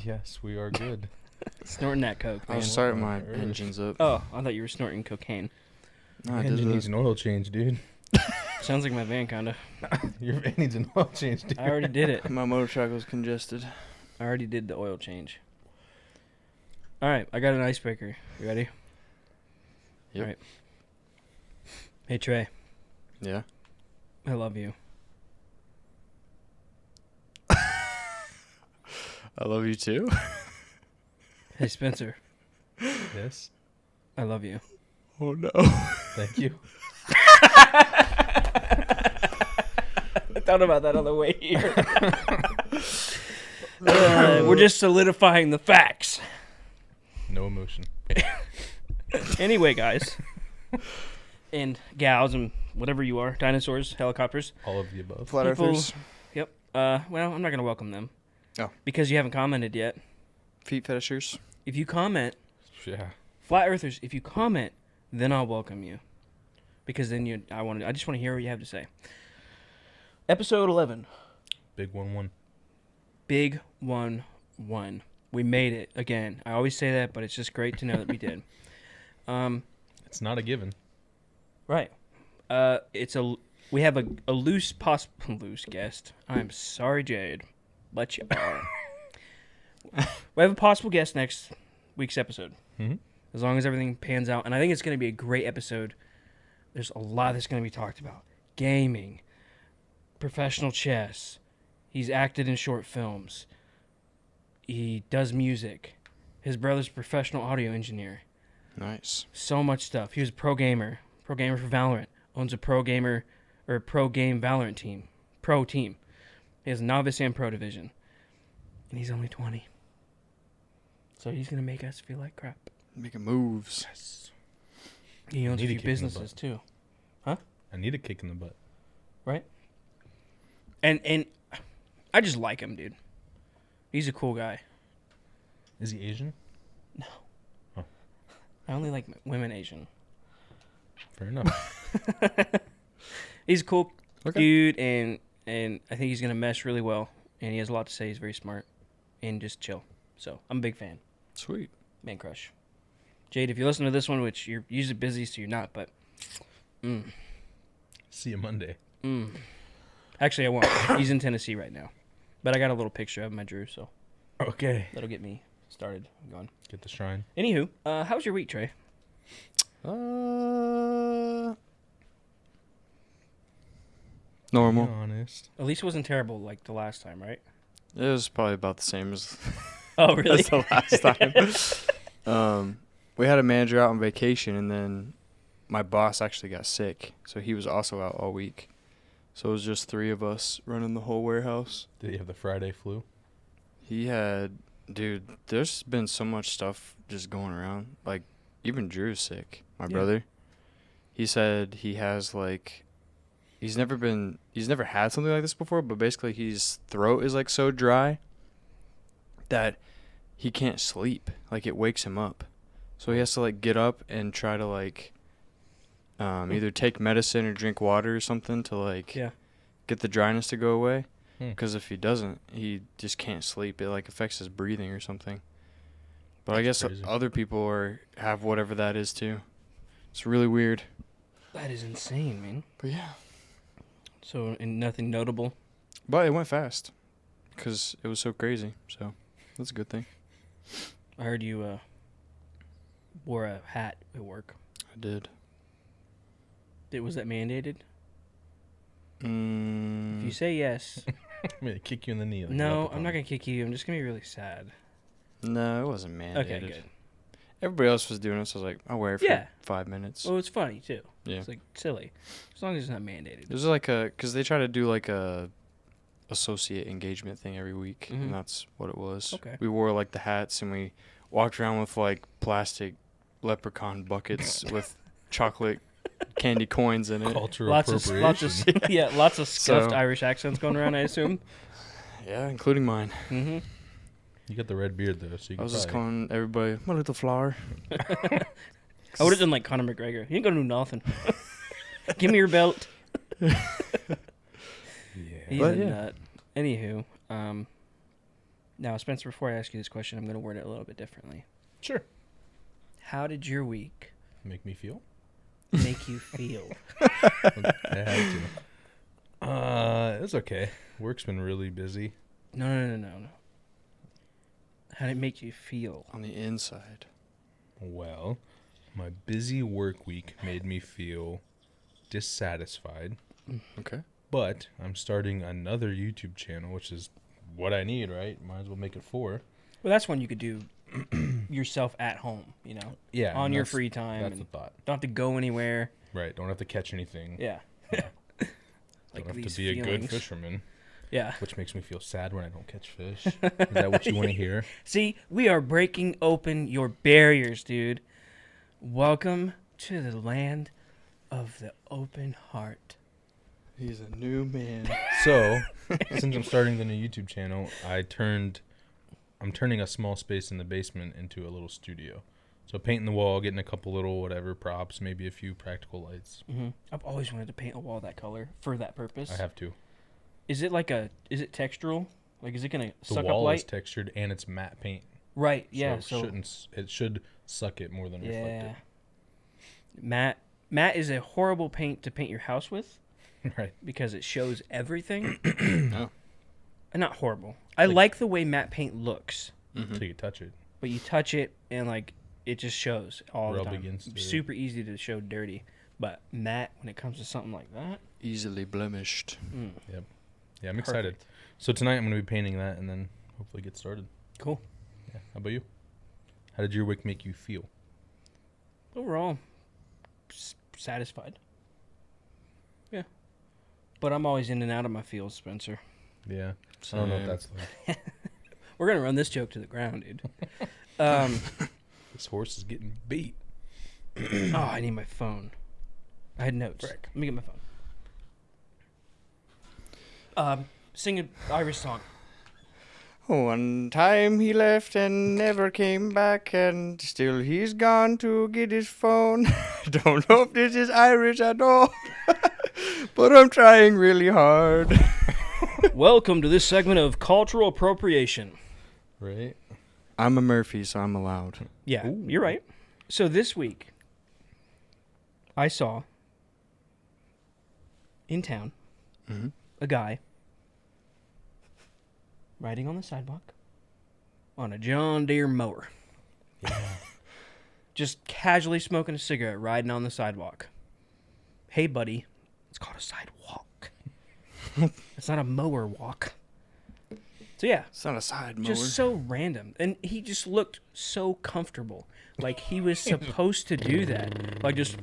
Yes, we are good. Snorting that coke, I man. was starting my on earth? engines up. Oh, I thought you were snorting cocaine. No, I Your did engine needs this. an oil change, dude. Sounds like my van, kinda. Your van needs an oil change, dude. I already did it. My motorcycle's congested. I already did the oil change. All right, I got an icebreaker. You ready? Yep. All right. Hey, Trey. Yeah. I love you. I love you too. Hey, Spencer. Yes. I love you. Oh no. Thank you. I thought about that on the way here. We're just solidifying the facts. No emotion. Anyway, guys. And gals and whatever you are. Dinosaurs, helicopters. All of the above. Flat People- earthers. Yep. Well, I'm not going to welcome them. Oh. Because you haven't commented yet. Feet fetishers. If you comment, Yeah. Flat Earthers, if you comment, then I'll welcome you. Because then I just want to hear what you have to say. Episode 11. Big 1-1. Big 1-1. We made it again. I always say that, but it's just great to know that we did. It's not a given. Right. We have a loose guest. I'm sorry, Jade, but you are. We have a possible guest next week's episode. Mm-hmm. As long as everything pans out. And I think it's going to be a great episode. There's a lot that's going to be talked about. Gaming. Professional chess. He's acted in short films. He does music. His brother's a professional audio engineer. Nice. So much stuff. He was a pro gamer for Valorant. Owns a pro game Valorant team. Pro team. He has novice and pro division. And he's only 20. So he's going to make us feel like crap. Making moves. Yes. He owns a Need a few kick in the businesses butt. too. I need a kick in the butt. Right? And I just like him, dude. He's a cool guy. Is he Asian? No. Oh. I only like women Asian. Fair enough. He's a cool Okay. dude, and I think he's going to mesh really well. And he has a lot to say. He's very smart and just chill. So I'm a big fan. Sweet. Man crush. Jade, if you listen to this one, which you're usually busy, so you're not, but... See you Monday. Actually, I won't. He's in Tennessee right now. But I got a little picture of him I drew, so Okay. that'll get me started going. Get the shrine. Anywho, how's your week, Trey? Normal. Be honest. At least it wasn't terrible like the last time, right? It was probably about the same as, Oh, really? as the last time. We had a manager out on vacation, and then my boss actually got sick, so he was also out all week. So it was just 3 of us running the whole warehouse. Did he have the Friday flu? He had, dude, there's been so much stuff just going around. Like, even Drew's sick, my Yeah. brother. He said he has, like, he's never had something like this before, but basically his throat is, like, so dry that he can't sleep. Like, it wakes him up. So he has to, like, get up and try to, like, either take medicine or drink water or something to, like, Yeah. get the dryness to go away. Hmm. Because if he doesn't, he just can't sleep. It, like, affects his breathing or something. But I That's guess crazy. other people have whatever that is, too. It's really weird. That is insane, man. But, yeah. So, and nothing notable? But it went fast. Because it was so crazy. So, that's a good thing. I heard you wore a hat at work. I did. Was that mandated? If Mm, you say yes... I'm going to kick you in the knee. Like No, I'm not going to kick you. I'm just going to be really sad. no, it wasn't mandated. Okay, good. Everybody else was doing it, so I was like, I'll wear it for Yeah. 5 minutes. Well, it's funny, too. Yeah. It's, like, silly. As long as it's not mandated. There's like because they try to do like a associate engagement thing every week, Mhm. and that's what it was. Okay. We wore like the hats, and we walked around with like plastic leprechaun buckets with chocolate candy coins in it. Cultural Lots appropriation. of lots of scuffed So- Irish accents going around, I assume. Yeah, including mine. Mm-hmm. You got the red beard, though, so you I can was just probably... calling everybody my little flower. I would have done like Conor McGregor. He ain't gonna do nothing. Give me your belt. Yeah. He's But a yeah. nut. Anywho, Now, Spencer, before I ask you this question, I'm going to word it a little bit differently. Sure. How did your week Make me feel? make you feel? I had to. It's okay. Work's been really busy. No. How did it make you feel? On the inside. Well, my busy work week made me feel dissatisfied. Okay. But I'm starting another YouTube channel, which is what I need, right? Might as well make it 4. Well, that's one you could do yourself at home, Yeah. on and your that's- free time. That's And the thought. don't have to go anywhere. Right. Don't have to catch anything. Yeah. Don't have to be a good fisherman, Yeah. which makes me feel sad when I don't catch fish. Is that what you want to hear? See, we are breaking open your barriers, dude. Welcome to the land of the open heart. He's a new man. So, since I'm starting the new YouTube channel, I'm turning a small space in the basement into a little studio. So painting the wall, getting a couple little whatever props, maybe a few practical lights. Mm-hmm. I've always wanted to paint a wall that color for that purpose. I have to. Is it textural? Like, is it gonna The suck up wall light? is textured and it's matte paint. Right. Yeah. So it should suck it more than reflect yeah. Matte is a horrible paint to paint your house with it. Right. because it shows everything. No. And not horrible. I like the way matte paint looks, Mm-hmm. Until you touch it. but you touch it and it just shows all Rub the time. against it. Super easy to show dirty, but matte when it comes to something like that. Easily blemished. Yeah, I'm excited. So tonight I'm going to be painting that and then hopefully get started. Cool. Yeah. How about you? How did your week make you feel? Overall, satisfied. Yeah. But I'm always in and out of my feels, Spencer. Yeah. I don't know what Same. that's like. We're going to run this joke to the ground, dude. This horse is getting beat. Oh, I need my phone. I had notes. Frick. Let me get my phone. Sing an Irish song. One time he left and never came back, and still he's gone to get his phone. Don't know if this is Irish at all, but I'm trying really hard. Welcome to this segment of cultural appropriation. Right? I'm a Murphy, so I'm allowed. Yeah, Ooh. you're right. So this week, I saw in town Mm-hmm. a guy riding on the sidewalk on a John Deere mower. Yeah. Just casually smoking a cigarette, riding on the sidewalk. Hey, buddy, it's called a sidewalk. It's not a mower walk. So, yeah, It's not a side mower. just so random. And he just looked so comfortable. Like he was supposed to do that. Like just,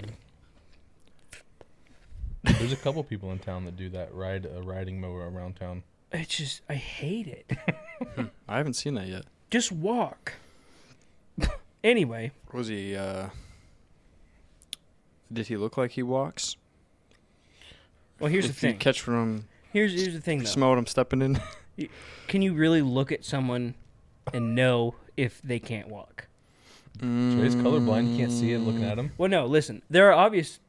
There's a couple people in town that do that, ride a riding mower around town. it's just, I hate it. I haven't seen that yet. Just walk. Anyway, Was he, did he look like he walks? well, here's If the you thing. catch from, Here's the thing, though. smell what I'm stepping in. Can you really look at someone and know if they can't walk? So he's colorblind. You can't see it looking at him. Well, no, listen. There are obvious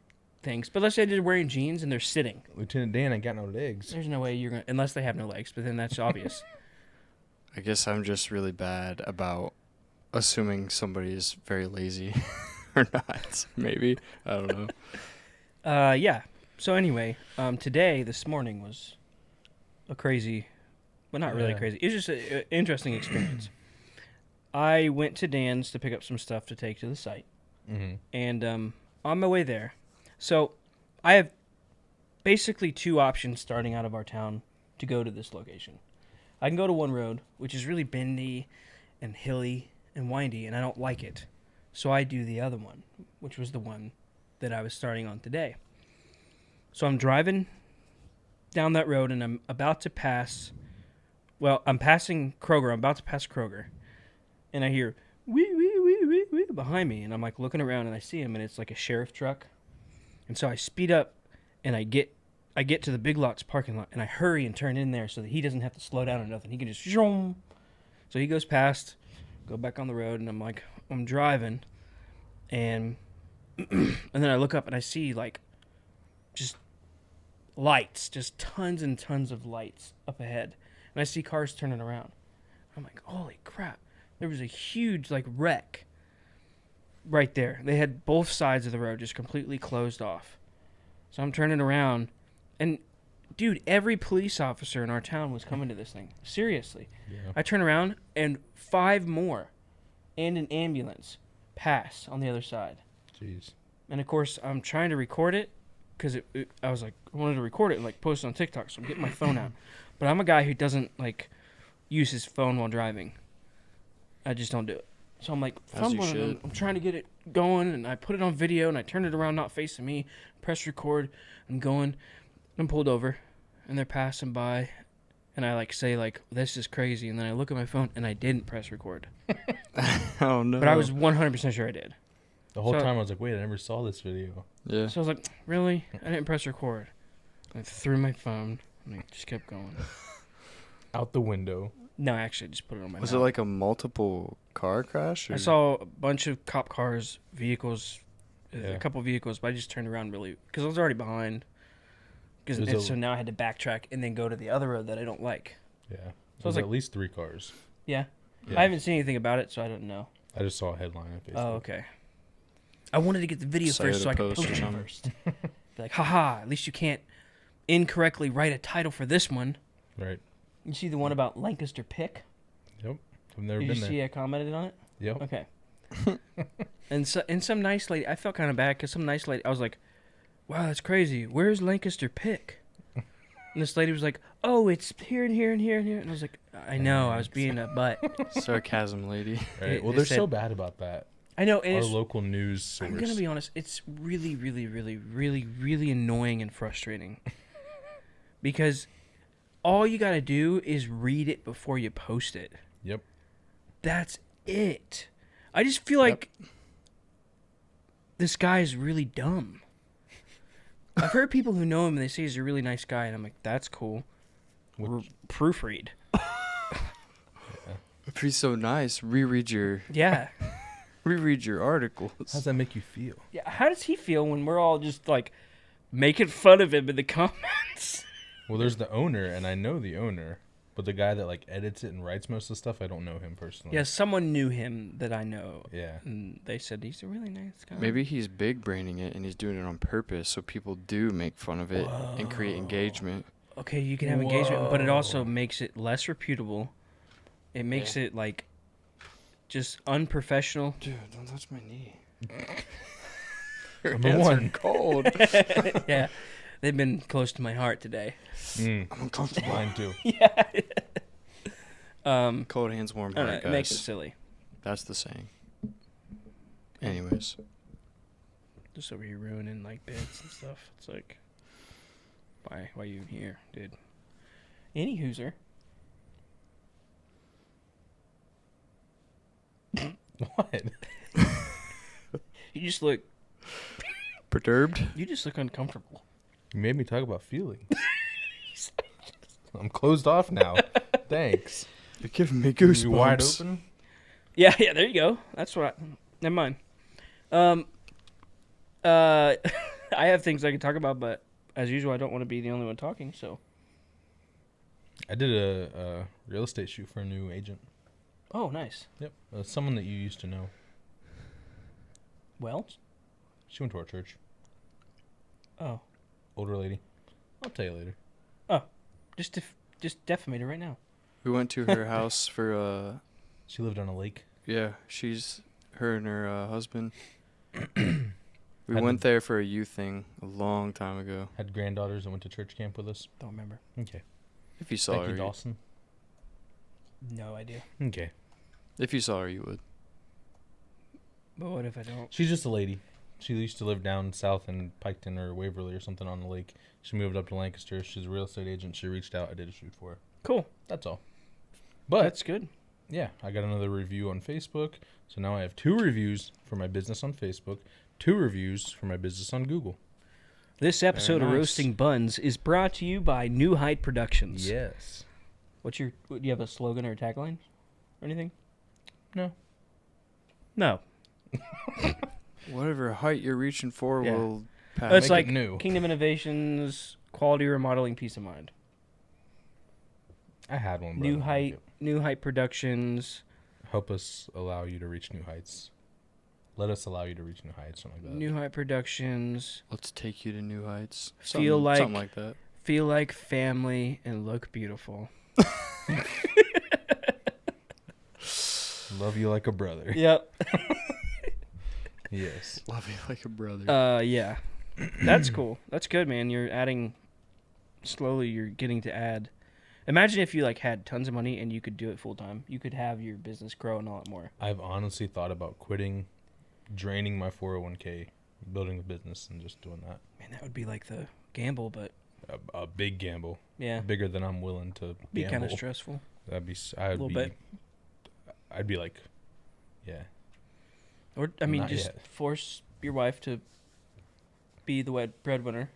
things, but let's say they're wearing jeans and they're sitting. Lieutenant Dan ain't got no legs. There's no way you're going to, unless they have no legs, but then that's obvious. I guess I'm just really bad about assuming somebody is very lazy or not. Maybe. I don't know. Yeah. So anyway, this morning was a crazy, well, not really Yeah. crazy. It was just an interesting experience. I went to Dan's to pick up some stuff to take to the site. Mm-hmm. And on my way there, so I have basically two options starting out of our town to go to this location. I can go to one road, which is really bendy and hilly and windy, and I don't like it. So I do the other one, which was the one that I was starting on today. So I'm driving down that road, and I'm about to pass, I'm passing Kroger. I'm about to pass Kroger, and I hear wee, wee, wee, wee, wee behind me, and I'm like looking around, and I see him, and it's like a sheriff truck. And so I speed up, and I get to the Big Lots parking lot, and I hurry and turn in there so that he doesn't have to slow down or nothing. He can just zoom. So he goes past, go back on the road, and I'm driving, and and then I look up and I see like just lights, just tons and tons of lights up ahead, and I see cars turning around. I'm like, holy crap. There was a huge, like, wreck right there. They had both sides of the road just completely closed off. So I'm turning around, and, dude, every police officer in our town was coming to this thing. Seriously. Yeah. I turn around, and 5 more and an ambulance pass on the other side. Jeez. And, of course, I'm trying to record it because I was like, I wanted to record it and, like, post it on TikTok, so I'm getting my phone out. But I'm a guy who doesn't, like, use his phone while driving. I just don't do it. So I'm like, fumbling, and I'm trying to get it going, and I put it on video, and I turn it around, not facing me, press record, I'm going, I'm pulled over, and they're passing by, and I, like, say, like, this is crazy, and then I look at my phone, and I didn't press record. Oh, no. But I was 100% sure I did. The whole time I was like, wait, I never saw this video. Yeah. So I was like, really? I didn't press record. I threw my phone, and I just kept going. Out the window. No, I actually just put it on my Was mouth. it like a multiple car crash? Or? I saw a bunch of cop cars, vehicles, Yeah. a couple vehicles, but I just turned around really because I was already behind. So now I had to backtrack and then go to the other road that I don't like. Yeah. So So I it was was like, at least 3 cars. Yeah. Yeah. I haven't seen anything about it, so I don't know. I just saw a headline on Facebook. Oh, okay. I wanted to get the video Cited first so a I could post post or it something. first. Be like, haha, at least you can't incorrectly write a title for this one. Right. You see the one about Lancaster Pick? Yep. I've never Did been you there. see I commented on it? Yep. Okay. And some nice lady, I felt kind of bad because some nice lady, I was like, wow, that's crazy. Where's Lancaster Pick? And this lady was like, oh, it's here and here and here and here. And I was like, I know, I was being a butt. Sarcasm lady. Right. Well, It they're said- so bad about that. I know, and Our it's, local news source. I'm going to be honest, it's really, really, really, really, really annoying and frustrating. Because all you got to do is read it before you post it. Yep. That's it. I just feel like this guy is really dumb. I've heard people who know him and they say he's a really nice guy, and I'm like, that's cool. Proofread. If he's so nice, reread your articles. How does that make you feel? Yeah. How does he feel when we're all just like making fun of him in the comments? Well, there's the owner, and I know the owner, but the guy that like edits it and writes most of the stuff, I don't know him personally. Yeah, someone knew him that I know. Yeah. And they said he's a really nice guy. Maybe he's big braining it and he's doing it on purpose so people do make fun of it and create engagement. Okay, you can have engagement, but it also makes it less reputable. It makes it like just unprofessional. Dude, don't touch my knee. Number one. Cold. Yeah, they've been close to my heart today. I'm uncomfortable. Mine too. Yeah. Cold hands, warm I don't know, heart, it makes it guys. silly. That's the saying. Anyways. Just over here ruining like bits and stuff. It's like, why are you here, dude? Any hooser. What? You just look Perturbed? uncomfortable. You made me talk about feelings. I'm closed off now. Thanks. You're giving me You goosebumps. wide open? Yeah, there you go. That's what. Never mind. I have things I can talk about, but as usual, I don't want to be the only one talking. So. I did a real estate shoot for a new agent. Oh, nice. Yep. Someone that you used to know. Well. She went to our church. Oh. Older lady. I'll tell you later. Oh. Just defamate her right now. We went to her house for, She lived on a lake. yeah, her and her husband. We Had went them- there for a youth thing a long time ago. Had granddaughters that went to church camp with us. Don't remember. Okay. If you saw Thank her, you, Dawson. No idea. Okay. if you saw her, you would. But what if I don't? She's just a lady. She used to live down south in Piketon or Waverly or something on the lake. She moved up to Lancaster. She's a real estate agent. She reached out. I did a shoot for her. Cool. That's all. But That's good. yeah, I got another review on Facebook. So now I have 2 reviews for my business on Facebook, 2 reviews for my business on Google. This episode of nice. Roasting Buns is brought to you by New Height Productions. Yes. Do you have a slogan or a tagline or anything? No. No. Whatever height you're reaching for Yeah. will pass. It's Make like it new. Kingdom Innovations, quality remodeling, peace of mind. I had one. But I New don't like Height, it. New Height Productions. Help us allow you to reach new heights. Let us allow you to reach new heights, something like that. New Height Productions. Let's take you to new heights. Something like that. Feel like family and look beautiful. Love you like a brother. Yep. Yes. Love you like a brother. Yeah. That's cool. That's good, man. You're adding slowly. You're getting to add. Imagine if you like had tons of money and you could do it full time. You could have your business grow a lot more. I've honestly thought about quitting, draining my 401k, building the business, and just doing that. Man, that would be like the gamble, but A big gamble. yeah, Bigger than I'm willing to be gamble. kind of stressful. That'd be. Bit. I'd be like, yeah. Or I mean, Not just yet. force your wife to be the breadwinner.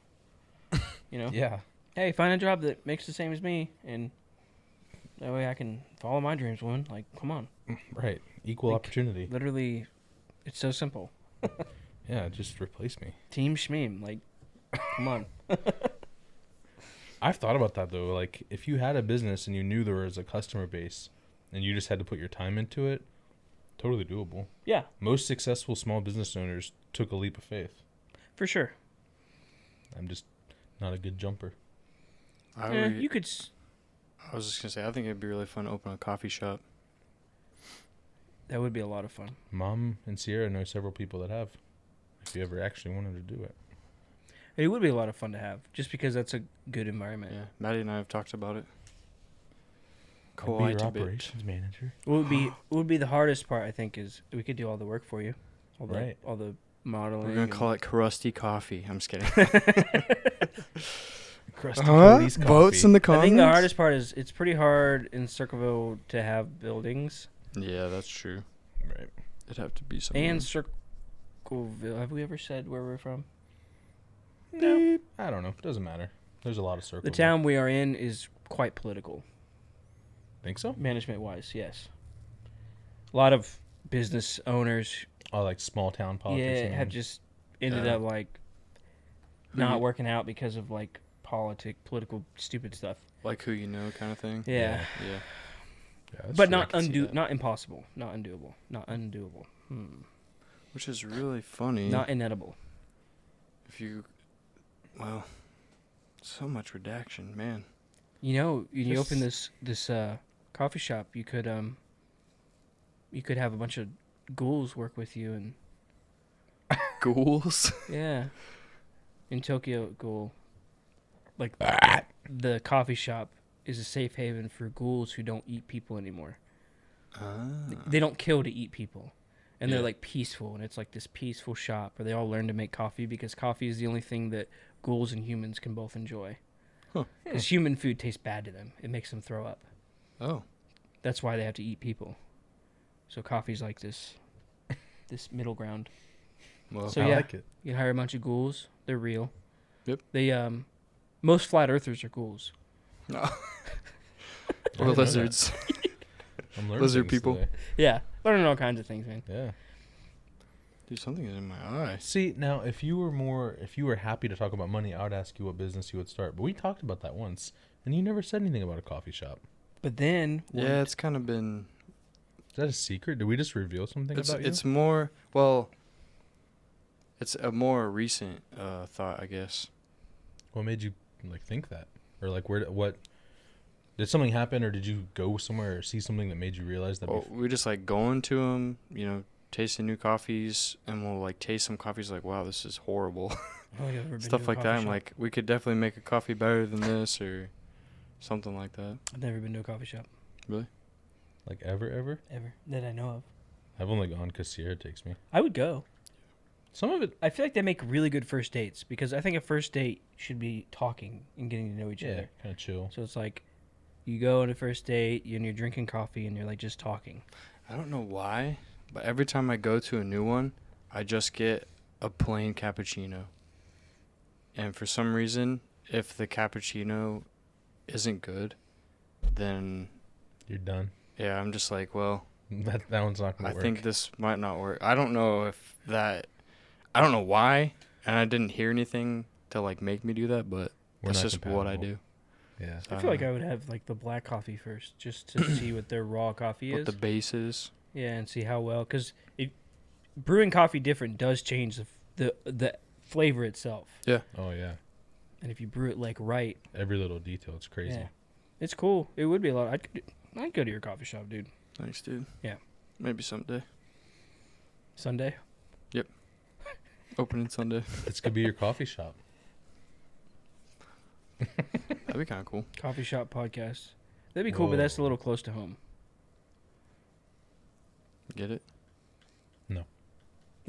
You know. Yeah. Hey, find a job that makes the same as me, and that way I can follow my dreams, woman. Like, come on. Right. Equal Like, opportunity. Literally, it's so simple. Yeah. Just replace me. Team Schmeem. Like, come on. I've thought about that though. Like, if you had a business and you knew there was a customer base, and you just had to put your time into it, totally doable. Yeah, Most successful small business owners took a leap of faith. for sure. I'm just not a good jumper. You could. I was just gonna say, I think it'd be really fun to open a coffee shop. That would be a lot of fun. Mom and Sierra know several people that have. If you ever actually wanted to do it. It would be a lot of fun to have, just because that's a good environment. Yeah, Maddie and I have talked about it. I'd be your Quite a bit. operations manager. What would be the hardest part? I think is we could do all the work for you, all the Right. all the modeling. We're gonna call it Crusty Coffee. I'm just kidding. Crusty Cody's coffee. Votes in the comments. I think the hardest part is it's pretty hard in Circleville to have buildings. Yeah, that's true. Right. It'd have to be something. And Circleville. Have we ever said where we're from? No. I don't know. Doesn't matter. There's a lot of circles. The town we are in is quite political, Think so? management wise. Yes. A lot of business owners, Oh, like small town politics. yeah, have just ended up like Who not you- working out because of like political stupid stuff. like who you know kind of thing. Yeah. Yeah. But I not can see that. not impossible, not undoable, not undoable. Which is really funny. Not inedible. If you, well, so much redaction, man. You know, when you Just- open this coffee shop, you could have a bunch of ghouls work with you, and Ghouls. yeah, in Tokyo, ghoul. Like the coffee shop is a safe haven for ghouls who don't eat people anymore. They don't kill to eat people, and they're Yeah. like peaceful, and it's like this peaceful shop where they all learn to make coffee because coffee is the only thing that ghouls and humans can both enjoy. Huh. Because human food tastes bad to them; it makes them throw up. Oh. That's why they have to eat people. So coffee's like this middle ground. Well. So I yeah, like it. you hire a bunch of ghouls. They're real. Yep. They most flat earthers are ghouls. No. I Or didn't know that. lizards. I'm learning Lizard things people. today. Yeah, learning all kinds of things, man. Yeah. Dude, something is in my eye. See, now if you were happy to talk about money, I would ask you what business you would start. But we talked about that once, and you never said anything about a coffee shop. But then, Yeah, it's kind of been. Is that a secret? Did we just reveal something about you? It's more. Well. It's a more recent thought, I guess. What made you think that, or what? Did something happen, or did you go somewhere or see something that made you realize that? Well, we just going to them, tasting new coffees, and we'll taste some coffees wow, this is horrible. Oh, you've ever been Stuff to a like that. coffee I'm shop? like, we could definitely make a coffee better than this, or something like that. I've never been to a coffee shop ever? ever that I know of. I've only gone because Sierra takes me. I would go. Some of it, I feel like they make really good first dates because I think a first date should be talking and getting to know each yeah, other. kind of chill. So it's like you go on a first date and you're drinking coffee and you're just talking. I don't know why, but every time I go to a new one, I just get a plain cappuccino. And for some reason, if the cappuccino isn't good, then You're done. yeah, I'm just like, well, That one's not gonna I work. think this might not work. I don't know I don't know why, and I didn't hear anything to make me do that, but We're that's not just what I compatible. do. Yeah. I feel like I would have like the black coffee first, just to see what their raw coffee what is. the base is. Yeah, and see how well, because brewing coffee different does change the flavor itself. Yeah. Oh yeah. And if you brew it like right, Every little detail. It's crazy. yeah, it's cool. It would be a lot. I'd go to your coffee shop, dude. Thanks, dude. Yeah. Maybe someday. Sunday. Opening Sunday. This could be your coffee shop. That'd be kind of cool. Coffee shop podcast. That'd be cool, but that's a Whoa. little close to home. Get it?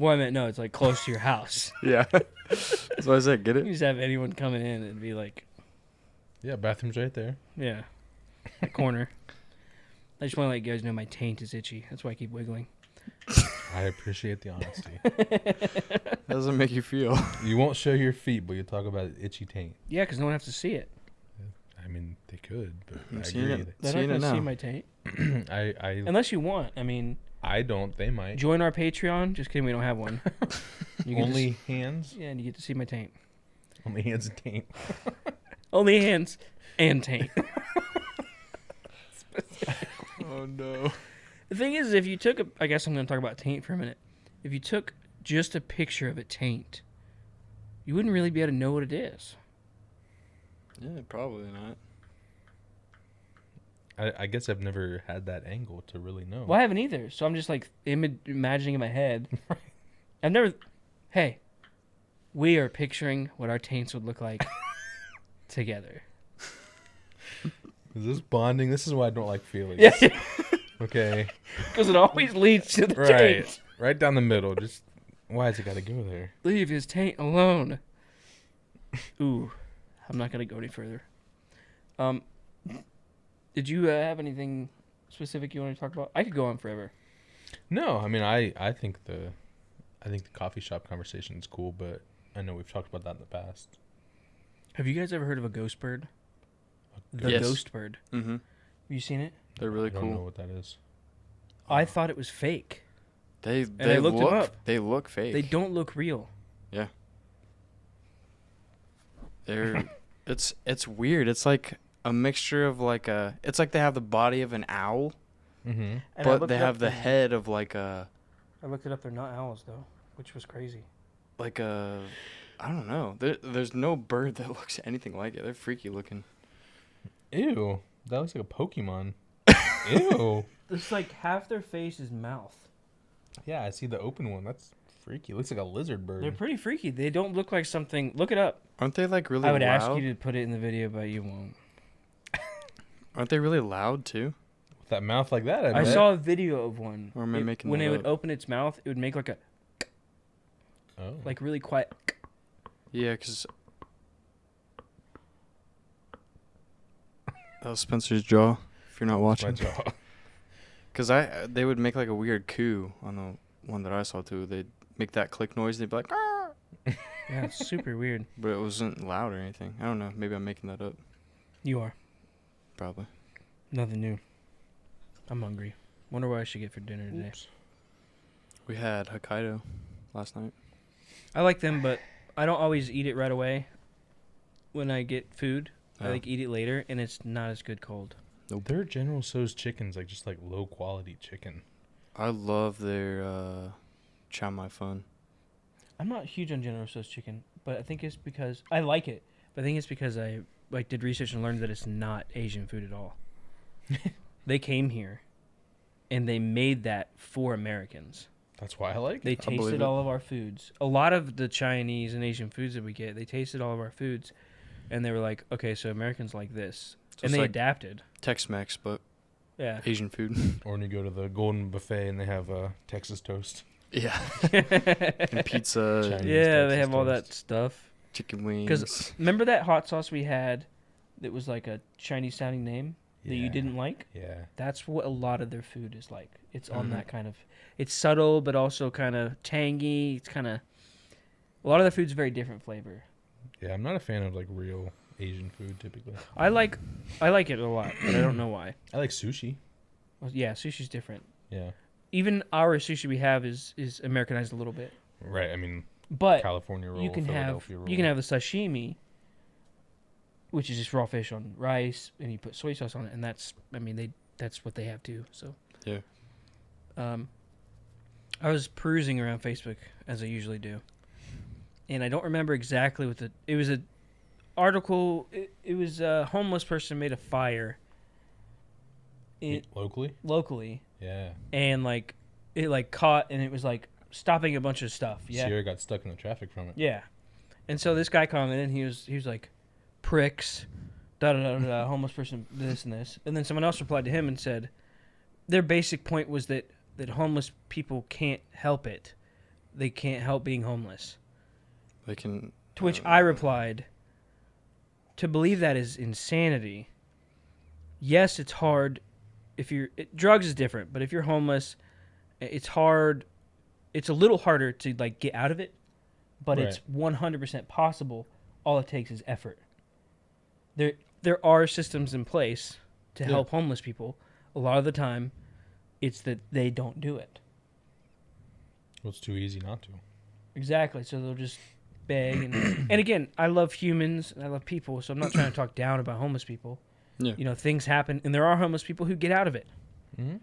Well, I meant no. It's like close to your house. Yeah. That's what I said. Get You it? just have anyone coming in and be like, Yeah, bathroom's right there. yeah, that corner. I just want to let you guys know my taint is itchy. That's why I keep wiggling. I appreciate the honesty. How does it make you feel? You won't show your feet, but you talk about itchy taint. Yeah, because no one has to see it. I mean, they could, but I'm I seeing agree. it. They're Seeing not it going to see now. my taint. I Unless you want. I mean, don't. They might. join our Patreon. Just kidding, we don't have one. You get to Only hands. yeah, and you get to see my taint. Only hands and taint. Only hands and taint. Oh, no. The thing is, if you took I guess I'm going to talk about taint for a minute. If you took just a picture of a taint, you wouldn't really be able to know what it is. Yeah, probably not. I guess I've never had that angle to really know. Well, I haven't either. So I'm just like imagining in my head. I've never. Hey, we are picturing what our taints would look like together. Is this bonding? This is why I don't like feelings. Yeah, Okay. because it always leads to the Right. taint. Right down the middle. Just why has it got to go there? Leave his taint alone. Ooh, I'm not gonna go any further. Did you have specific you want to talk about? I could go on forever. No, I mean I think the coffee shop conversation is cool, but I know we've talked about that in the past. Have you guys ever heard of a ghost bird? The Yes. ghost bird. Mm-hmm. Have you seen it? They're really I don't know cool. what that is. I thought it was fake. They I looked 'em look up. they look fake. They don't look real. They're it's weird. It's like a mixture of like it's like they have the body of an owl, Mm-hmm. but they have the head of like a I looked it up. They're not owls though, which was crazy. I don't know. There's no bird that looks anything like it. They're freaky looking. Ew. That looks like a Pokemon. Ew. It's like half their face is mouth. Yeah, I see the open one. That's freaky. It looks like a lizard bird. They're pretty freaky. They don't look like something. Look it up. Aren't they like really I would loud? ask you to put it in the video, but you won't. Aren't they really loud too? With that mouth like that, I bet. saw a video of one. Or am I making when that it would up? open its mouth, it would make like a Oh. like really quiet. Yeah, because that was Spencer's jaw. If you're not my watching, jaw. because they would make like a weird coo on the one that I saw too. They'd make that click noise. They'd be like, "Ah," Yeah, it's super weird. but it wasn't loud or anything. I don't know. Maybe I'm making that up. You are. Probably. Nothing new. I'm hungry. Wonder what I should get for dinner today. Oops. We had Hokkaido last night. I like them, but I don't always eat it right away. When I get food, I Oh. like eat it later, and it's not as good cold. Their General Tso's chicken's like just like low quality chicken. I love their chow mai fun. I'm not huge on General Tso's chicken, but I think it's because I like it. But I think it's because I like did research and learned that it's not Asian food at all. They came here, and they made that for Americans. That's why I like They it. I believe tasted it. all of our foods. A lot of the Chinese and Asian foods that we get, they tasted all of our foods, and they were like, okay, so Americans like this, So and it's they like adapted. Tex-Mex, but Yeah. Asian food. Or when you go to the Golden Buffet and they have Texas toast. Yeah. And pizza, Chinese Yeah, they Texas have all that toast. stuff. chicken wings. Because remember that hot sauce we had that was like a Chinese sounding name that you Yeah. didn't like? Yeah. That's what a lot of their food is like. It's on Mhm. that kind of. It's subtle, but also kind of tangy. It's kind of. A lot of their food's very different flavor. Yeah, I'm not a fan of like real Asian food typically. I like it a lot, but I don't know why. I like sushi. Well, yeah, sushi's different. Yeah. Even our sushi we have is Americanized a little bit, Right. I mean, but California roll, you can have Philadelphia roll. the sashimi, which is just raw fish on rice, and you put soy sauce on it, and that's what they have too. So Yeah. I was perusing around Facebook as I usually do, and I don't remember exactly what it was a article. It was a homeless person made a fire locally, Yeah. and like it like caught, and it was like stopping a bunch of stuff. Yeah, Sierra got stuck in the traffic from it. yeah. And so this guy commented, and he was like, pricks, da da da da, homeless person, this and this. And then someone else replied to him and said, their basic point was that homeless people can't help it. They can't help being homeless. They can. To which I replied, to believe that is insanity. Yes, it's hard. Drugs is different, but if you're homeless, it's hard. It's a little harder to like get out of it, but it's 100% possible. All it takes is effort. There are systems in place to help homeless people. A lot of the time, it's that they don't do it. Well, it's too easy not to. Exactly. So they'll just beg. And again, I love humans and I love people, so I'm not trying to talk down about homeless people. Yeah. You know, things happen, and there are homeless people who get out of it. Mm-hmm.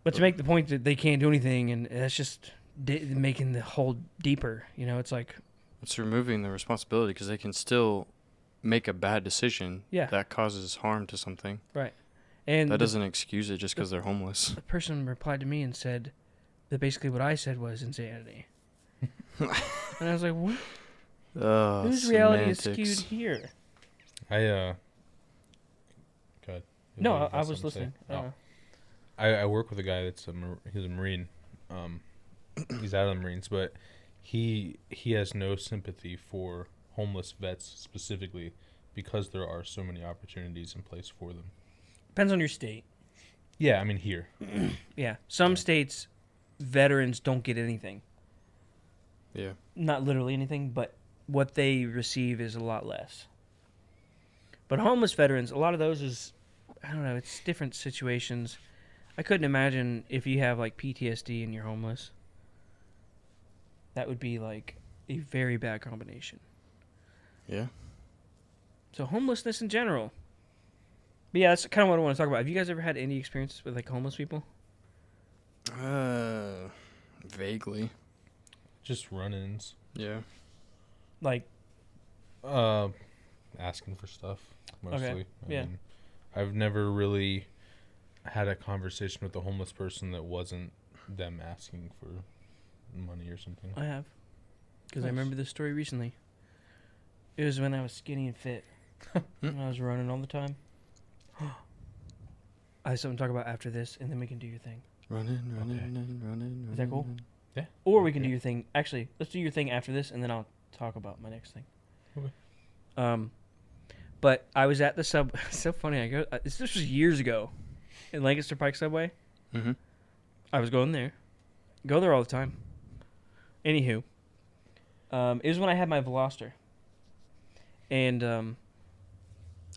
But to make the point that they can't do anything, and that's just making the hole deeper. You know, it's like... It's removing the responsibility because they can still make a bad decision that causes harm to something. Right. And that doesn't excuse it just because they're homeless. The person replied to me and said that basically what I said was insanity. And I was like, what? Whose reality is skewed here? God. No, I was listening. I work with a guy he's a Marine. He's out of the Marines, but he has no sympathy for homeless vets specifically because there are so many opportunities in place for them. Depends on your state. Yeah, I mean here. Yeah. Some states, veterans don't get anything. Yeah. Not literally anything, but what they receive is a lot less. But homeless veterans, a lot of those is, I don't know, it's different situations. I couldn't imagine if you have like PTSD and you're homeless. That would be like a very bad combination. Yeah. So homelessness in general. But yeah, that's kind of what I want to talk about. Have you guys ever had any experiences with like homeless people? Vaguely. Just run-ins. Yeah. Like asking for stuff mostly. Okay. Yeah. I mean, I've never really had a conversation with a homeless person that wasn't them asking for money or something. I have. Because Nice. I remember this story recently. It was when I was skinny and fit. And I was running all the time. I have something to talk about after this, and then we can do your thing. Running. Is that cool? Yeah. Or we can do your thing. Actually, let's do your thing after this, and then I'll talk about my next thing. Okay. But I was at the sub. It's so funny. This was years ago, in Lancaster Pike Subway. Mm-hmm. I was going there. Go there all the time. Anywho, it was when I had my Veloster. And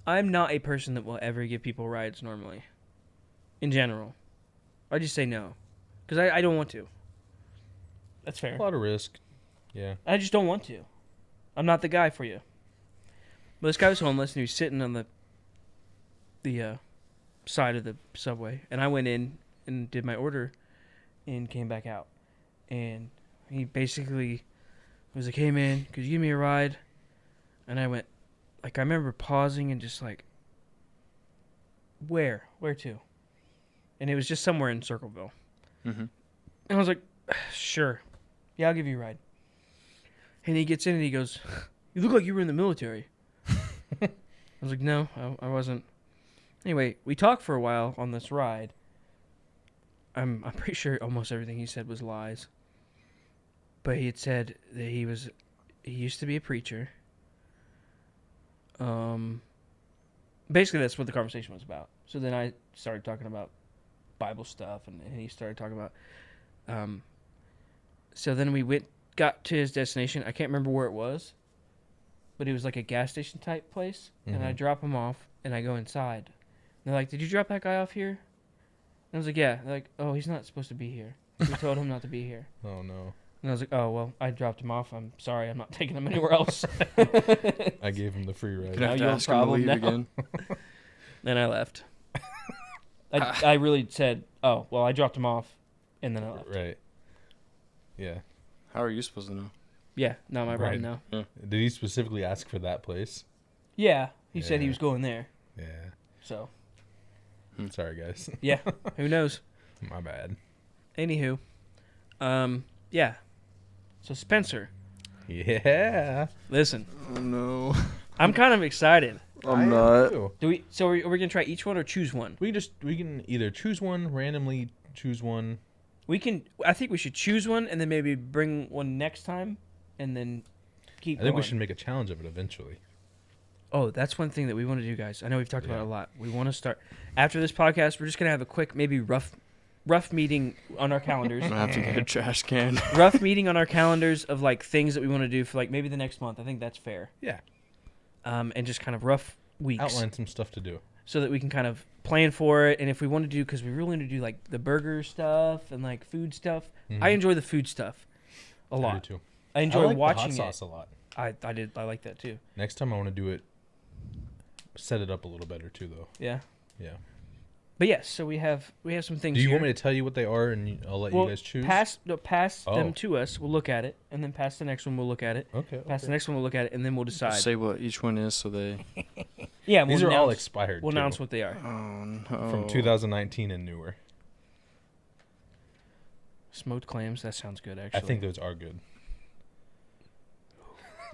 I'm not a person that will ever give people rides normally. In general. I just say no. Because I don't want to. That's fair. A lot of risk. Yeah. I just don't want to. I'm not the guy for you. But this guy was homeless, and he was sitting on the side of the subway. And I went in and did my order and came back out. And he basically was like, hey, man, could you give me a ride? And I went, like, I remember pausing and just like, where? Where to? And it was just somewhere in Circleville. Mm-hmm. And I was like, sure. Yeah, I'll give you a ride. And he gets in and he goes, you look like you were in the military. I was like, no, I wasn't. Anyway, we talked for a while on this ride. I'm pretty sure almost everything he said was lies. But he had said that he used to be a preacher. Basically that's what the conversation was about. So then I started talking about Bible stuff, and he started talking about so then we got to his destination. I can't remember where it was, but it was like a gas station type place. Mm-hmm. And I drop him off and I go inside. And they're like, did you drop that guy off here? And I was like, yeah. They're like, oh, he's not supposed to be here. We told him not to be here. Oh no. And I was like, oh, well, I dropped him off. I'm sorry. I'm not taking him anywhere else. I gave him the free ride. Gonna have to you have ask a him to problem leave now? again. Then I left. I really said, oh, well, I dropped him off, and then I left. Right. Yeah. How are you supposed to know? Yeah, not my problem Right. now. Did he specifically ask for that place? Yeah, he said he Yeah. was going there. Yeah. So, Sorry, guys. yeah, who knows? My bad. Anywho, yeah. So Spencer, Yeah. listen, Oh no. I'm kind of excited. I'm not. Do we? So are we gonna try each one or choose one? We can either choose one, randomly choose one. We can. I think we should choose one and then maybe bring one next time, and then keep. I think we going. should make a challenge of it eventually. Oh, that's one thing that we want to do, guys. I know we've talked about it Yeah. a lot. We want to start after this podcast. We're just gonna have a quick, maybe rough meeting on our calendars. I'm gonna have to get a trash can. Rough meeting on our calendars of like things that we want to do for like maybe the next month. I think that's fair. Yeah. And just kind of rough weeks. Outline some stuff to do. So that we can kind of plan for it. And if we want to do, because we really want to do like the burger stuff and like food stuff. I enjoy the food stuff a lot. I do too. I enjoy I like watching the hot it. sauce a lot. I like that too. Next time I want to do it, set it up a little better too, though. Yeah. Yeah. But yes, so we have some things. Do you here. want me to tell you what they are, and I'll let Well, you guys choose? pass Oh. them to us. We'll look at it, and then pass the next one. We'll look at it. Okay. Pass the next one. We'll look at it, and then we'll decide. Say what each one is, so they. Yeah, These we'll are all announce- expired. We'll too, announce what they are. Oh no. from 2019 and newer. Smoked clams. That sounds good. Actually, I think those are good.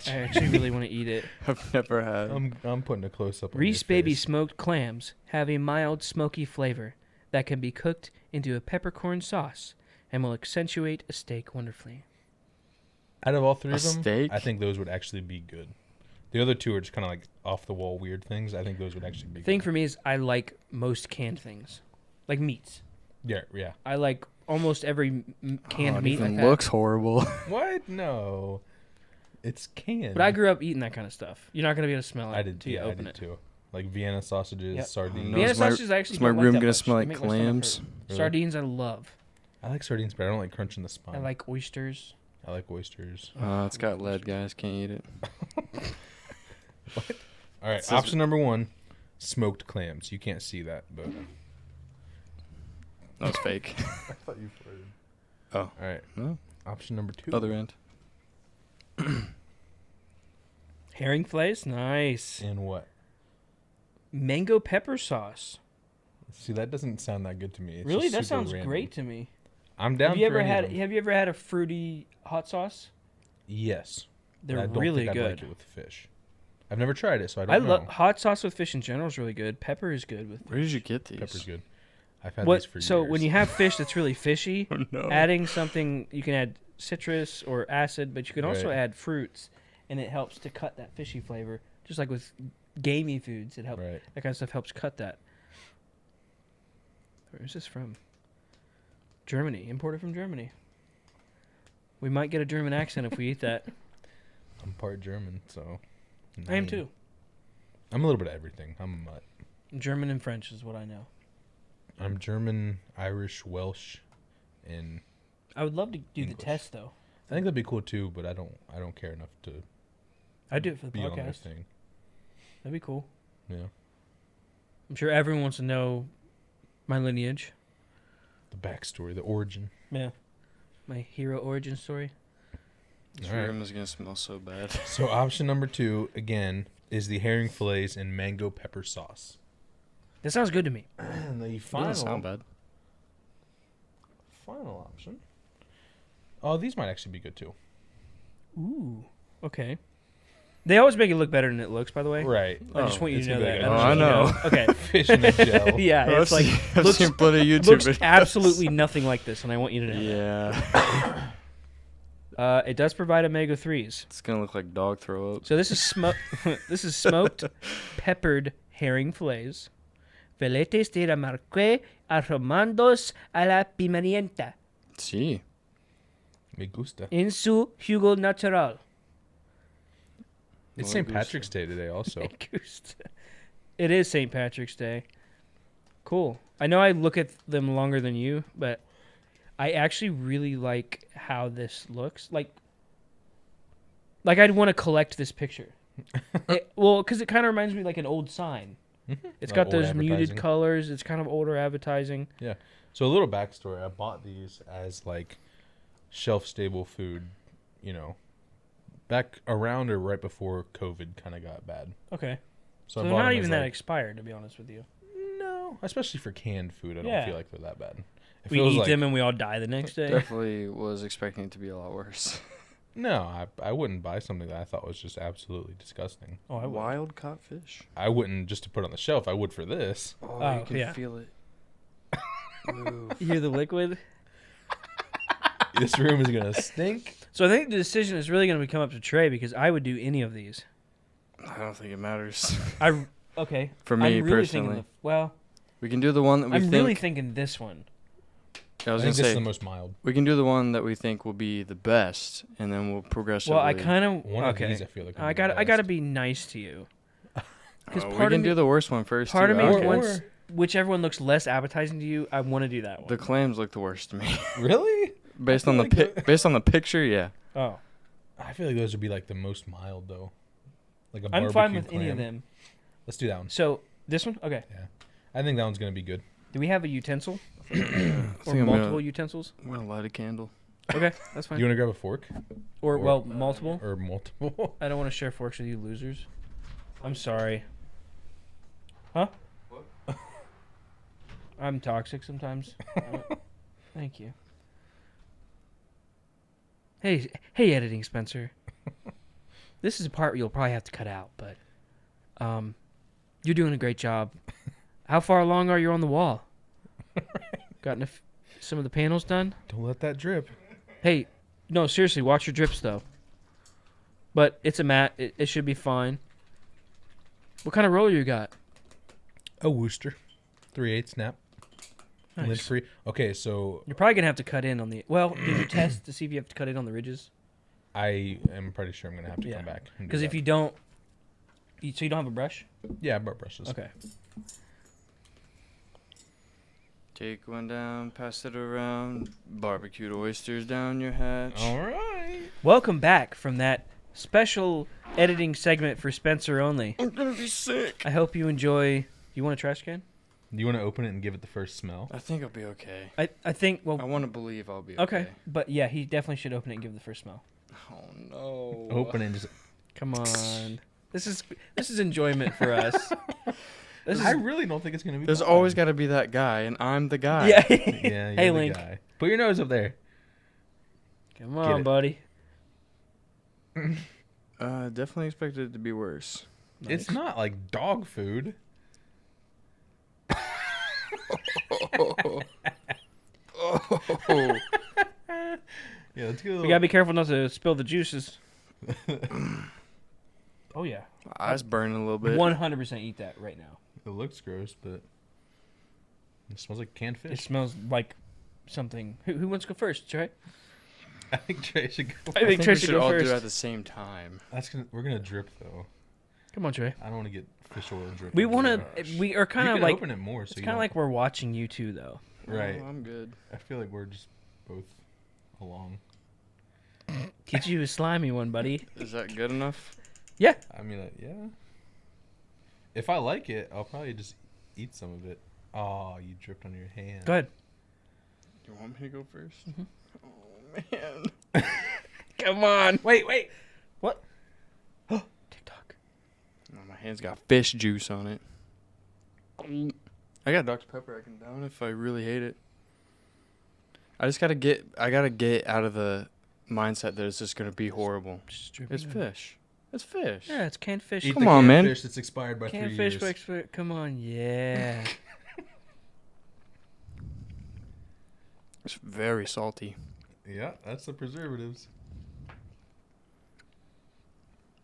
I actually really want to eat it. I've never had. I'm putting a close up. Reese Baby smoked clams have a mild, smoky flavor that can be cooked into a peppercorn sauce and will accentuate a steak wonderfully. Out of all three A of them, steak? I think those would actually be good. The other two are just kind of like off the wall weird things. I think those would actually be. The thing good. for me is I like most canned things, like meats. Yeah. I like almost every canned it meat. even I've had. looks horrible. What? No, it's canned. But I grew up eating that kind of stuff. You're not gonna be able to smell it I did until you I open did it. too. Like Vienna sausages, Yep. sardines. No, Vienna is my- sausages I actually is my don't like room that gonna much. smell They like make my stomach clams? hurt. Really? Sardines I love. I like sardines, but I don't like crunching the spine. I like oysters. I like oysters. It's got lead, guys. Can't eat it. All right, This is- option number one, smoked clams. You can't see that, but That was fake. I thought you flirted. Oh. All right, No. option number two. Other end. Herring fillets, nice. And what? Mango pepper sauce. See, that doesn't sound that good to me. It's Really, just that super sounds random. great to me. I'm down. Have you for ever any of had? them. Have you ever had a fruity hot sauce? Yes. but They're I don't really think I'd good. like it with fish. I've never tried it, so I don't I know. love hot sauce with fish in general is really good. Pepper is good with. Where did you get these? Pepper's good. I've had What? these for So years. when you have fish that's really fishy, Oh no. adding something you can add citrus or acid, but you can also Right. add fruits, and it helps to cut that fishy flavor. Just like with gamey foods, it helps. Right. That kind of stuff helps cut that. Where is this from? Germany. Imported from Germany. We might get a German accent if we eat that. I'm part German, so. I am Nein. too. I'm a little bit of everything. I'm a mutt. German and French is what I know. I'm German, Irish, Welsh, and I would love to do English. the test though. I think that'd be cool too. But I don't care enough to I'd do it for the be on their podcast. thing. That'd be cool. Yeah. I'm sure everyone wants to know my lineage. The backstory, the origin. Yeah. My hero origin story. This All right. room is gonna smell so bad. So option number two again is the herring fillets and mango pepper sauce. That sounds good to me. And the Doesn't sound bad. final option. Oh, these might actually be good too. Ooh. Okay. They always make it look better than it looks, by the way. Right. I just want you it's to know gonna that. be Oh, like I a know. Okay. Fish in a gel. Yeah, it's like I've looks- seen plenty of YouTube looks videos. absolutely nothing like this, and I want you to know. Yeah. It does provide omega 3s. It's gonna look like dog throw up. So this is this is smoked peppered herring fillets, filetes de remarque aromados a la pimienta Gee. Me gusta. en su jugo natural. It's Me St. gusta. Patrick's Day today also. It is St. Patrick's Day. Cool. I know I look at them longer than you, but I actually really like how this looks. Like I'd want to collect this picture. Because it kind of reminds me like an old sign. It's Like got old those muted advertising. colors. It's kind of older advertising. Yeah. So a little backstory. I bought these as like shelf-stable food, you know, back around or right before COVID kind of got bad. Okay. So So I they're bought not them even as, that like, expired, to be honest with you. No, especially for canned food. I don't Yeah. feel like they're that bad. It We feels eat like, them and we all die the next day. Definitely was expecting it to be a lot worse. No, I wouldn't buy something that I thought was just absolutely disgusting. Oh, I would. Wild caught fish. I wouldn't just to put on the shelf. I would for this. Oh, you Oh, can yeah. feel it. Move. You hear the liquid? This room is gonna stink. So I think the decision is really going to come up to Trey because I would do any of these. I don't think it matters. Okay. For me I'm really personally, thinking well, we can do the one that we I'm think. really thinking this one. I I was think gonna this is the say most mild. we can do the one that we think will be the best, and then we'll progressively. Well, I kind of One okay. of these I feel like. would I be the got to best. be nice to you. Because we part can of me, do the worst one first. part too. of me I don't care. wants whichever one looks less appetizing to you. I want to do that one. The clams look the worst to me. Really? based I on the feel like based on the picture, yeah. Oh, I feel like those would be like the most mild though. Like a I'm barbecue fine with clam. any of them. Let's do that one. So this one, okay. I think that one's gonna be good. Do we have a utensil I or think I'm multiple utensils? gonna light a candle. Okay, that's fine. You want to grab a fork Or well, multiple. or multiple? I don't want to share forks with you losers. I'm sorry. Huh? What? I'm toxic sometimes. Thank you. Hey, editing Spencer. This is a part you'll probably have to cut out, but you're doing a great job. How far along are you on the wall? Gotten some of the panels done? Don't let that drip. Hey, no, seriously, watch your drips though. But it's a mat. It should be fine. What kind of roller you got? A Worcester, 3/8 snap, lid Nice. free. Okay, so You're probably gonna have to cut in on the. Well, did you test to see if you have to cut in on the ridges? I am pretty sure I'm gonna have to Yeah. come back. Because if you don't, so you don't have a brush? yeah, I brought brushes. Okay. Take one down, pass it around. Barbecued oysters down your hatch. All right. Welcome back from that special editing segment for Spencer only. I'm gonna be sick. I hope you enjoy. You want a trash can? Do you want to open it and give it the first smell? I think I'll be okay. I think. I Well, want to believe I'll be okay. okay. But yeah, he definitely should open it and give the first smell. Oh no. Open it and just. Come on. This is enjoyment for us. This is, I really don't think it's gonna be. There's bad. always got to be that guy, and I'm the guy. yeah. Yeah. You're Hey, the Link. guy. Put your nose up there. Come on, it. buddy. Definitely expected it to be worse. It's not like dog food. Oh. Yeah, let's get a little. We gotta be careful not to spill the juices. Oh yeah. My eyes burning a little bit. 100% eat that right now. It looks gross, but it smells like canned It fish. smells like something. Who wants to go first, Trey? I think Trey should go. I think Trey we should should go all do first. it at the same time. We're gonna drip though. Come on, Trey. I don't want to get fish oil drip. We everywhere. want to. We are kind You of can like. open it more. So It's you kind of don't- like we're watching you two, though. Right. Oh, I'm good. I feel like we're just both along. Get you a slimy one, buddy. Is that good enough? I mean, yeah. If I like it, I'll probably just eat some of it. Oh, you dripped on your hand. Go ahead. You want me to go 1st? Mhm. Oh man. Come on. Wait. What? TikTok. Oh, my hand's got fish juice on it. I got Dr. Pepper I can down if I really hate it. I gotta get out of the mindset that it's just gonna be horrible. Just drip It's it in. fish. It's fish. Yeah, it's canned fish. Eat Come the on, canned man. Fish that's expired by Canned 3 fish. years. Expert. Come on, yeah. It's very salty. Yeah, that's the preservatives.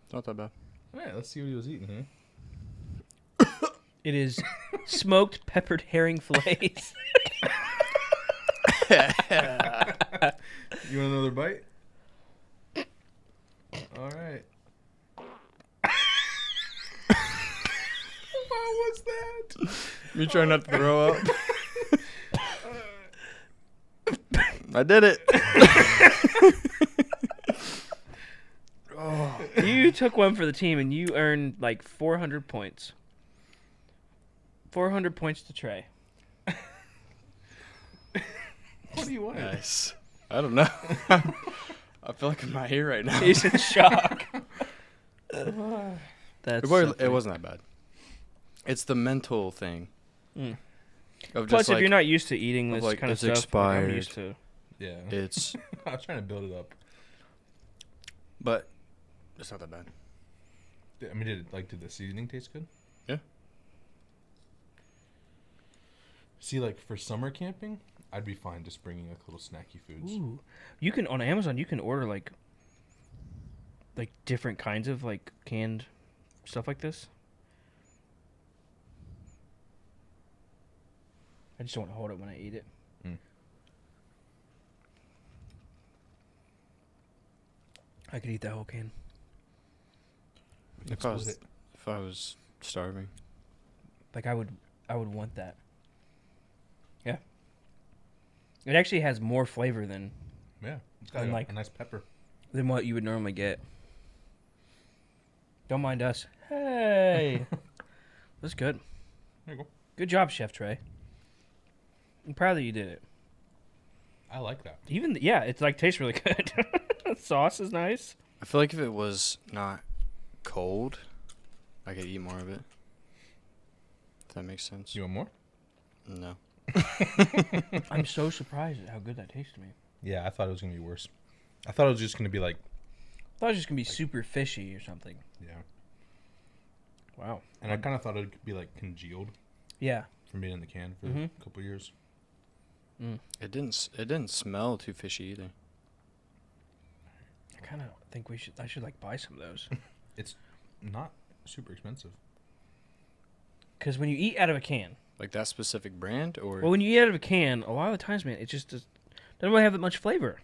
It's not that bad. All right, let's see what he was eating here. It is smoked peppered herring fillets. You want another bite? All right. What was that? Me trying not to throw up. I did it. Oh, you took one for the team, and you earned like 400 points. 400 points to Trey. What do you want? Nice. I don't know. I feel like I'm not here right now. He's in shock. That's It wasn't that bad. It's the mental thing. Mm. Of Plus, just if like, you're not used to eating this like, kind of it's stuff, like I'm expired. used to. Yeah. it's, I was trying to build it up. but it's not that bad. I mean, did the seasoning taste good? Yeah. See, like for summer camping, I'd be fine just bringing like little snacky foods. Ooh, you can on Amazon. You can order like different kinds of like canned stuff like this. I just don't want to hold it when I eat it. Mm. I could eat that whole can. We can If I was, split it. if I was starving. Like I would want that. Yeah. It actually has more flavor than Yeah, it's got Unlike- a nice pepper. what you would normally get. Don't mind us. Hey. That's good. There you go. Good job, Chef Trey. I'm proud that you did it. I like that. Even it's like tastes really good. Sauce is nice. I feel like if it was not cold, I could eat more of it. If that makes sense. You want more? No. I'm so surprised at how good that tastes to me. Yeah, I thought it was gonna be worse. I thought it was just gonna be like, I thought it was just gonna be super fishy or something. yeah. Wow. And I kind of thought it would be like congealed Yeah. from being in the can for Mhm. a couple years. It didn't smell too fishy either. I kind of think I should like buy some of those. It's not super expensive. Because when you eat out of a can, Like that specific brand or when you eat out of a can, a lot of the times, man, it just doesn't really have that much flavor.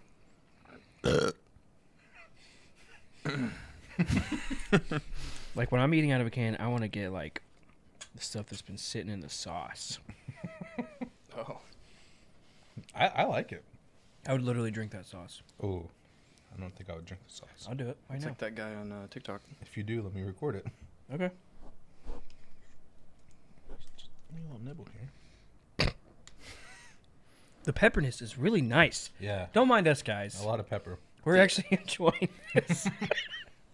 Like when I'm eating out of a can, I want to get like the stuff that's been sitting in the sauce. Oh. I like it. I would literally drink that sauce. Oh, I don't think I would drink the sauce. I'll do it right It's now. like that guy on TikTok. If you do, let me record it. Okay. Just give me a little nibble here. The pepperness is really nice. Yeah, Don't mind us, guys. a lot of pepper. We're actually enjoying this.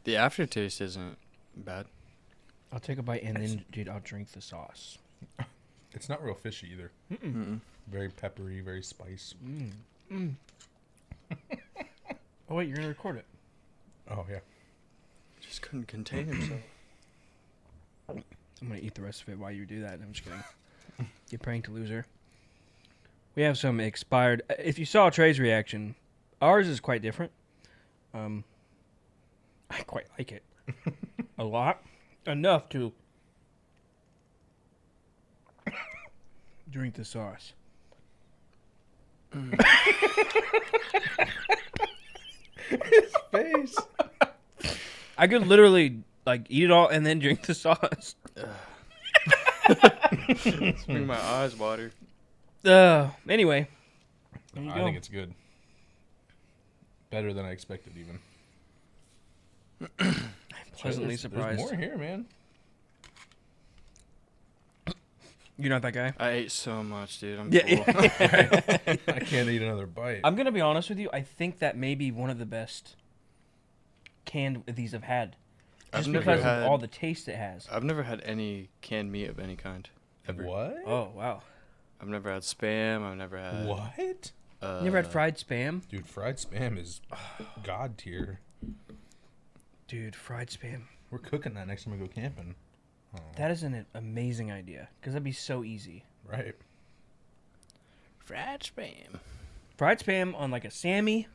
The aftertaste isn't bad. I'll take a bite and then, dude, I'll drink the sauce. It's not real fishy either. Mm-mm. Very peppery, very spice. Oh, wait, you're going to record it. Oh yeah. Just couldn't contain himself. I'm going to eat the rest of it while you do that. I'm just kidding. You pranked, loser. We have some expired. If you saw Trey's reaction, ours is quite different. I quite like it. A lot. Enough to drink the sauce. Face. I could literally like eat it all and then drink the sauce. It's making my eyes water. Anyway. There you I go. think it's good. Better than I expected, even. Pleasantly There's surprised. more here, man. You're not that guy? I ate so much, dude. I'm Yeah. full. I can't eat another bite. I'm going to be honest with you. I think that may be one of the best canned these I've had. Just because of all the taste it has. I've never had any canned meat of any kind. Ever. What? Oh, wow. I've never had Spam. I've never had. What? You never had fried Spam? Dude, fried Spam is god tier. Dude, fried Spam. We're cooking that next time we go camping. Oh, That is an amazing idea. Because that'd be so easy. right. Fried Spam. Fried Spam on like a Sammy.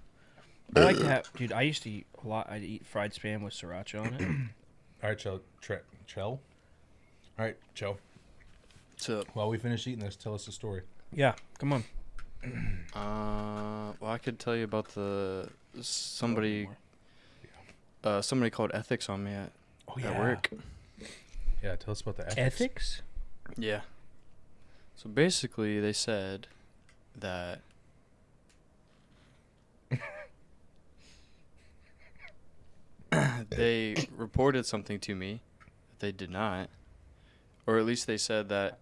I like to have... Dude, I used to eat a lot. I'd eat fried Spam with sriracha on it. All right, Chell. All right, Chell. So, While we finish eating this, tell us the story. Yeah, come on. well, I could tell you about somebody More. somebody called ethics on me at work. Yeah, tell us about the ethics. Ethics? Yeah. So basically, they said that they reported something to me that they did not, or at least they said that.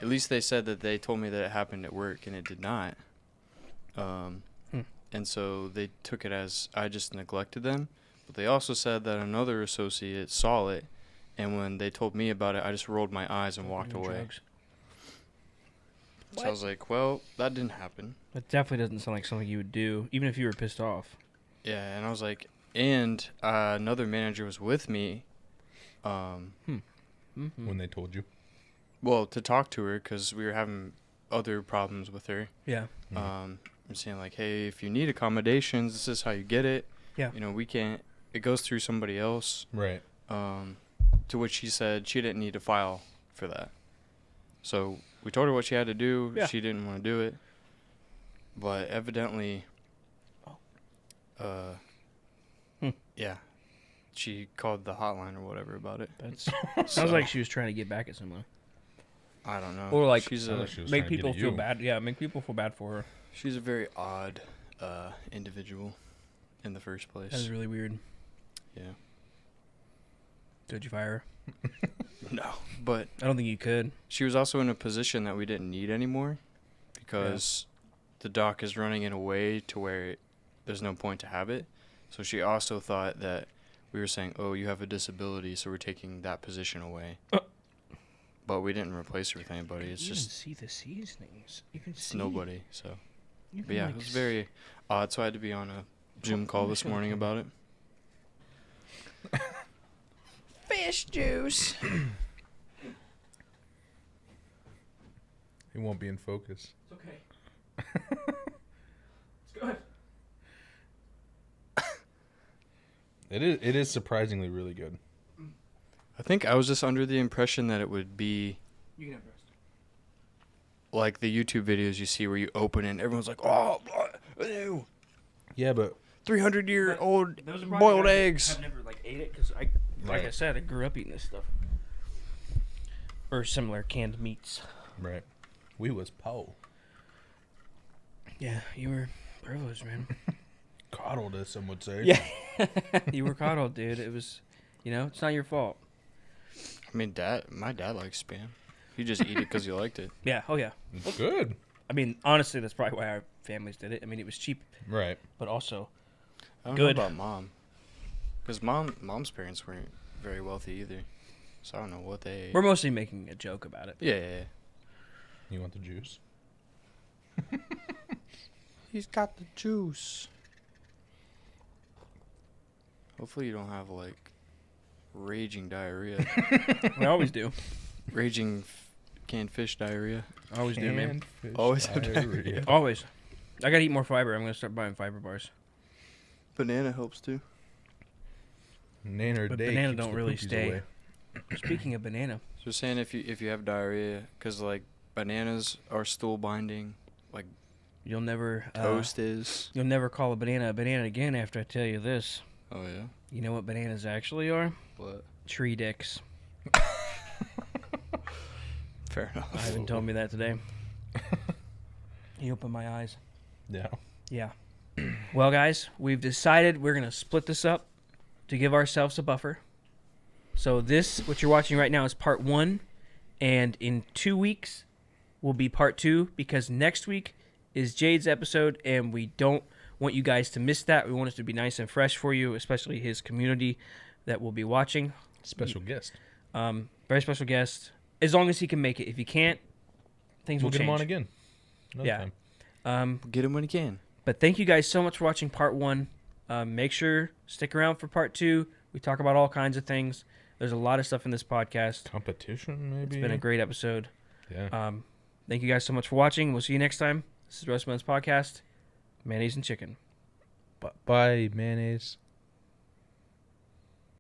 At least they said that they told me that it happened at work, and it did not. And so they took it as I just neglected them. But they also said that another associate saw it, and when they told me about it, I just rolled my eyes and walked away. Drugs. So I was like, well, that didn't happen. That definitely doesn't sound like something you would do, even if you were pissed off. Yeah, and I was like, and another manager was with me. When they told you. Well, to talk to her because we were having other problems with her. Yeah. I'm saying like, hey, if you need accommodations, this is how you get it. Yeah. You know, we can't. It goes through somebody else. Right. To which she said she didn't need to file for that. So we told her what she had to do. Yeah. She didn't want to do it. But evidently, yeah, she called the hotline or whatever about it. That's sounds like she was trying to get back at someone. I don't know. Or like she's Sounds like she was make trying to get people at feel you. bad. Yeah, make people feel bad for her. she's a very odd individual in the first place. That's really weird. Yeah. Did you fire her? No, but I don't think you could. she was also in a position that we didn't need anymore because the dock is running in a way to where there's no point to have it. So she also thought that we were saying, oh, you have a disability, so we're taking that position away. But we didn't replace her with anybody. It's you just can see the seasonings. You can it's see nobody. So, You but can, yeah, like, it was very odd. So I had to be on a Zoom call this morning about it. fish juice. He won't be in focus. It's okay. It's good. It is surprisingly really good. I think I was just under the impression that it would be You can have the rest. like the YouTube videos you see where you open it and everyone's like, oh, ew, Yeah, but 300-year-old Those are boiled probably- eggs. I've never like ate it because like Right. I said, I grew up eating this stuff or similar canned meats. right, we was po Yeah, you were privileged, man. coddled, as some would say. Yeah, you were coddled, dude. It was, it's not your fault. I mean, my dad likes Spam. He just eat it because he liked it. Yeah. Oh yeah. It's good. I mean, honestly, that's probably why our families did it. I mean, it was cheap, Right. but also I don't Good. know about mom. Because mom's parents weren't very wealthy either. So I don't know what they ate. we're mostly making a joke about it. Yeah. You want the juice? He's got the juice. Hopefully you don't have, like, raging diarrhea. We always do. Raging canned fish diarrhea. Always do, man. Canned fish Always have diarrhea. Always. I gotta eat more fiber. I'm gonna start buying fiber bars. Banana helps too. Nanner But day banana keeps don't the really poopies stay. away. Speaking of banana, So saying if you have diarrhea, because, like, bananas are stool binding, like you'll never toast is. You'll never call a banana again after I tell you this. Oh, yeah? You know what bananas actually are? What? Tree dicks. Fair enough. Ivan told me that today. He opened my eyes. Yeah. Yeah. Well, guys, we've decided we're going to split this up to give ourselves a buffer. So this, what you're watching right now, is part 1. And in 2 weeks will be part 2 because next week is Jade's episode and we don't want you guys to miss that. We want it to be nice and fresh for you, especially his community that will be watching. Special guest. Very special guest. As long as he can make it. If he can't, things We'll will get change. him on again. Another Yeah. time. Get him when he can. But thank you guys so much for watching part 1. Make sure stick around for part 2. We talk about all kinds of things. There's a lot of stuff in this podcast. Competition, maybe. It's been a great episode. Yeah. Thank you guys so much for watching. We'll see you next time. This is Roast Buns Podcast. Mayonnaise and chicken. Bye, mayonnaise.